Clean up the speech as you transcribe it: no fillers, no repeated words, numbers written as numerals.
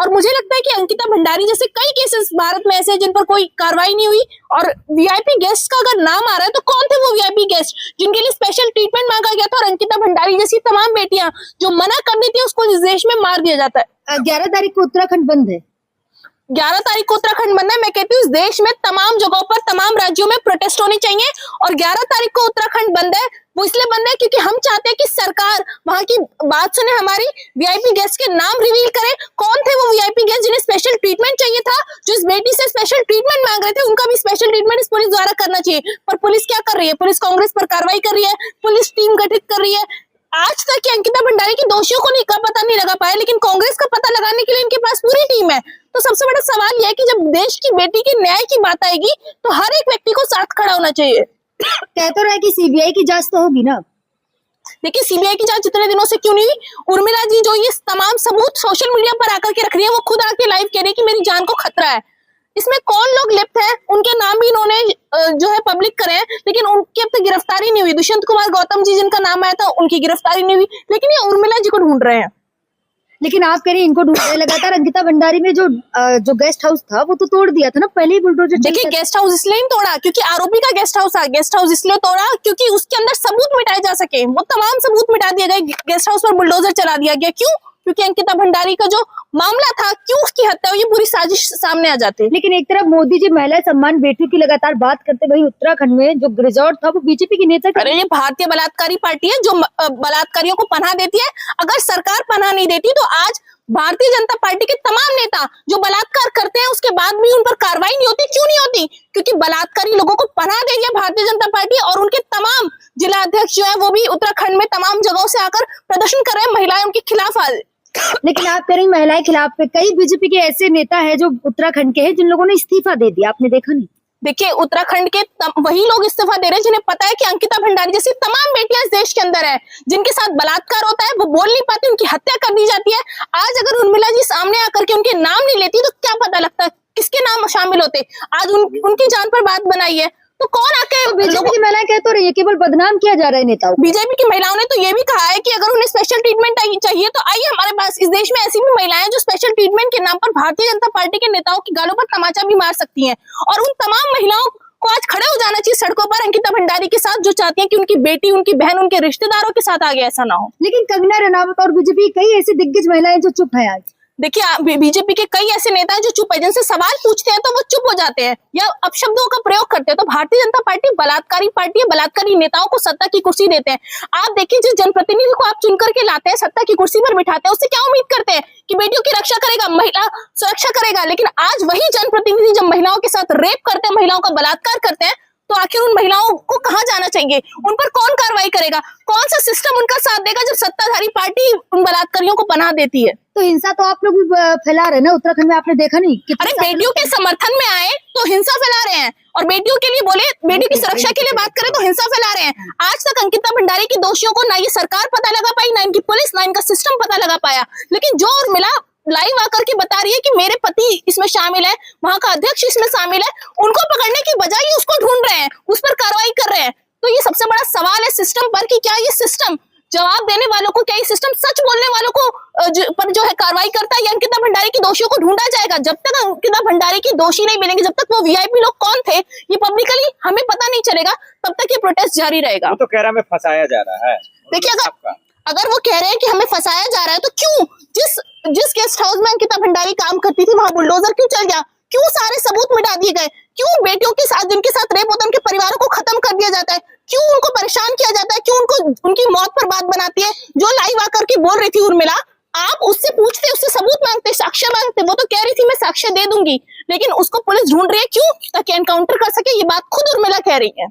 और मुझे लगता है कि अंकिता भंडारी जैसे कई केसेस भारत में ऐसे हैं जिन पर कोई कार्रवाई नहीं हुई। और वीआईपी गेस्ट का अगर नाम आ रहा है तो कौन थे वो वीआईपी गेस्ट जिनके लिए स्पेशल ट्रीटमेंट मांगा गया था, और अंकिता भंडारी जैसी तमाम बेटियां जो मना कर दी थी उसको इस देश में मार दिया जाता है। 11 तारीख को उत्तराखंड बंद है। 11 तारीख को उत्तराखंड बंद है। मैं कहती हूँ इस देश में तमाम जगहों पर तमाम राज्यों में प्रोटेस्ट होनी चाहिए, और 11 तारीख को उत्तराखंड बंद है वो इसलिए बंद है क्योंकि हम चाहते हैं कि सरकार वहां की बात सुने, हमारी वीआईपी गेस्ट के नाम रिवील करे। कौन थे वो वीआईपी गेस्ट जिन्हें स्पेशल ट्रीटमेंट चाहिए था, जो इस बेटी से स्पेशल ट्रीटमेंट मांग रहे थे, उनका भी स्पेशल ट्रीटमेंट इस पुलिस द्वारा करना चाहिए। पर पुलिस क्या कर रही है? पुलिस कांग्रेस पर कार्रवाई कर रही है, पुलिस टीम गठित कर रही है। आज तक अंकिता भंडारी के दोषियों को नहीं का पता नहीं लगा पाया, लेकिन कांग्रेस का पता लगाने के लिए इनके पास पूरी टीम है। तो सबसे बड़ा सवाल यह है कि जब देश की बेटी के न्याय की बात आएगी तो हर एक व्यक्ति को साथ खड़ा होना चाहिए। कह तो रहे कि सीबीआई की जांच तो होगी ना। देखिए, सीबीआई की जांच जितने दिनों से क्यों नहीं हुई? उर्मिला जी जो ये तमाम सबूत सोशल मीडिया पर आकर के रख रही है, वो खुद आके लाइव कह रही है कि मेरी जान को खतरा है। इसमें कौन लोग लिप्त हैं उनके नाम भी इन्होंने जो है पब्लिक करे हैं, लेकिन उनकी अब तक गिरफ्तारी नहीं हुई। दुष्यंत कुमार गौतम जी जिनका नाम आया था उनकी गिरफ्तारी नहीं हुई, लेकिन ये उर्मिला जी को ढूंढ रहे हैं। लेकिन आप कह रहे हैं इनको ढूंढ रहे लगातार। अंकिता भंडारी में जो गेस्ट हाउस था वो तो तोड़ दिया था ना पहले ही बुलडोजर। देखिए, गेस्ट हाउस इसलिए नहीं तोड़ा क्योंकि आरोपी का गेस्ट हाउस है। गेस्ट हाउस इसलिए तोड़ा क्योंकि उसके अंदर सबूत मिटाए जा सके। वो तमाम सबूत मिटा दिए गए, गेस्ट हाउस पर बुलडोजर चला दिया गया। क्यों? क्योंकि अंकिता भंडारी का जो मामला था, क्यों उसकी हत्या हुई, ये पूरी साजिश सामने आ जाती है। लेकिन एक तरफ मोदी जी महिला सम्मान बेटियों की लगातार बात करते, वही उत्तराखंड में जो रिजॉर्ट था वो बीजेपी की नेता। अरे ये भारतीय बलात्कारी पार्टी है जो बलात्कारियों को पनाह देती है। अगर सरकार पनाह नहीं देती तो आज भारतीय जनता पार्टी के तमाम नेता जो बलात्कार करते हैं उसके बाद भी उन पर कार्रवाई नहीं होती। क्यों नहीं होती? क्योंकि बलात्कारी लोगों को पनाह दे दिया भारतीय जनता पार्टी, और उनके तमाम जिला अध्यक्ष जो है वो भी उत्तराखंड में तमाम जगहों से आकर प्रदर्शन कर रहे हैं महिलाएं उनके खिलाफ। लेकिन आप कह रही महिलाएं खिलाफ पे कई बीजेपी के ऐसे नेता है जो उत्तराखंड के हैं जिन लोगों ने इस्तीफा दे दिया, आपने देखा नहीं? देखिए, उत्तराखंड के वही लोग इस्तीफा दे रहे हैं जिन्हें पता है कि अंकिता भंडारी जैसी तमाम बेटियां इस देश के अंदर है, जिनके साथ बलात्कार होता है, वो बोल नहीं पाती, उनकी हत्या कर दी जाती है। आज अगर उर्मिला जी सामने आकर के उनके नाम नहीं लेती तो क्या पता लगता किसके नाम शामिल होते। आज उनकी जान पर बात बनाई है तो कौन आके बीजेपी की महिलाएं कह तो रही है केवल बदनाम किया जा रहा है नेताओं। बीजेपी की महिलाओं ने तो ये भी कहा है कि अगर उन्हें स्पेशल ट्रीटमेंट चाहिए तो आइए हमारे पास। इस देश में ऐसी भी महिलाएं जो स्पेशल ट्रीटमेंट के नाम पर भारतीय जनता पार्टी के नेताओं की गालों पर तमाचा भी मार सकती हैं, और उन तमाम महिलाओं को आज खड़े हो जाना चाहिए सड़कों पर अंकिता भंडारी के साथ, जो चाहती हैं कि उनकी बेटी, उनकी बहन, उनके रिश्तेदारों के साथ आगे ऐसा ना हो। लेकिन कंगना रनावत और बीजेपी कई ऐसी दिग्गज महिलाएं जो चुप है आज। देखिए, बीजेपी के कई ऐसे नेता हैं जो चुप है, जिनसे सवाल पूछते हैं तो वो चुप हो जाते हैं या अपशब्दों का प्रयोग करते हैं। तो भारतीय जनता पार्टी बलात्कारी पार्टी है, बलात्कारी नेताओं को सत्ता की कुर्सी देते हैं। आप देखिए, जिस जनप्रतिनिधि को आप चुन करके लाते हैं, सत्ता की कुर्सी पर बिठाते हैं, उससे क्या उम्मीद करते हैं कि बेटियों की रक्षा करेगा, महिला सुरक्षा करेगा। लेकिन आज वही जनप्रतिनिधि जब महिलाओं के साथ रेप करते हैं, महिलाओं का बलात्कार करते हैं, तो आखिर उन महिलाओं को कहां जाना चाहिए? उन पर कौन कार्रवाई करेगा? कौन सा सिस्टम उनका साथ देगा जब सत्ताधारी पार्टी उन बलात्कारियों को पनाह देती है? तो हिंसा तो आप लोग फैला रहे हैं ना उत्तराखंड में, आपने देखा नहीं? अरे बेटियों के समर्थन में आए तो हिंसा फैला रहे हैं, और बेटियों के लिए बोले, बेटियों की सुरक्षा के लिए बात करें तो हिंसा फैला रहे हैं। आज तक अंकिता भंडारी के दोषियों को ना ये सरकार पता लगा पाई, ना इनकी पुलिस, ना इनका सिस्टम पता लगा पाया। लेकिन जो उर्मिला लाइव आकर के बता रही है कि मेरे पति इसमें शामिल है, वहां का अध्यक्ष इसमें शामिल है, उनको पकड़ने की बजाय उसको ढूंढ रहे हैं, उस पर कार्रवाई कर रहे हैं। तो ये सबसे बड़ा सवाल है सिस्टम पर कि क्या ये सिस्टम जवाब देने वालों को, क्या ये सिस्टम सच बोलने वालों को पर जो है कार्रवाई करता है, या अंकिता भंडारी की दोषियों को ढूंढा जाएगा? जब तक अंकिता भंडारी की दोषी नहीं मिलेंगे, जब तक वो वीआईपी लोग कौन थे ये पब्लिकली हमें पता नहीं चलेगा, तब तक ये प्रोटेस्ट जारी रहेगा। वो तो कह रहा है हमें फंसाया जा रहा है। देखिए, अगर वो कह रहे हैं कि हमें फंसाया जा रहा है तो क्यों जिस गेस्ट हाउस में अंकिता भंडारी काम करती थी वहां बुलडोजर क्यों चल गया? क्यों सारे सबूत मिटा दिए गए? क्यों बेटियों के साथ जिनके साथ रेप होता है उनके परिवारों को खत्म कर दिया जाता है? क्यों उनको परेशान किया जाता है? क्यों उनको उनकी मौत पर बात बनाती है? जो लाइव आकर के बोल रही थी उर्मिला, आप उससे पूछते, उससे सबूत मांगते, साक्ष्य मांगते, वो तो कह रही थी मैं साक्ष्य दे दूंगी, लेकिन उसको पुलिस ढूंढ रही है। क्यों? ताकि एनकाउंटर कर सके। ये बात खुद उर्मिला कह रही है।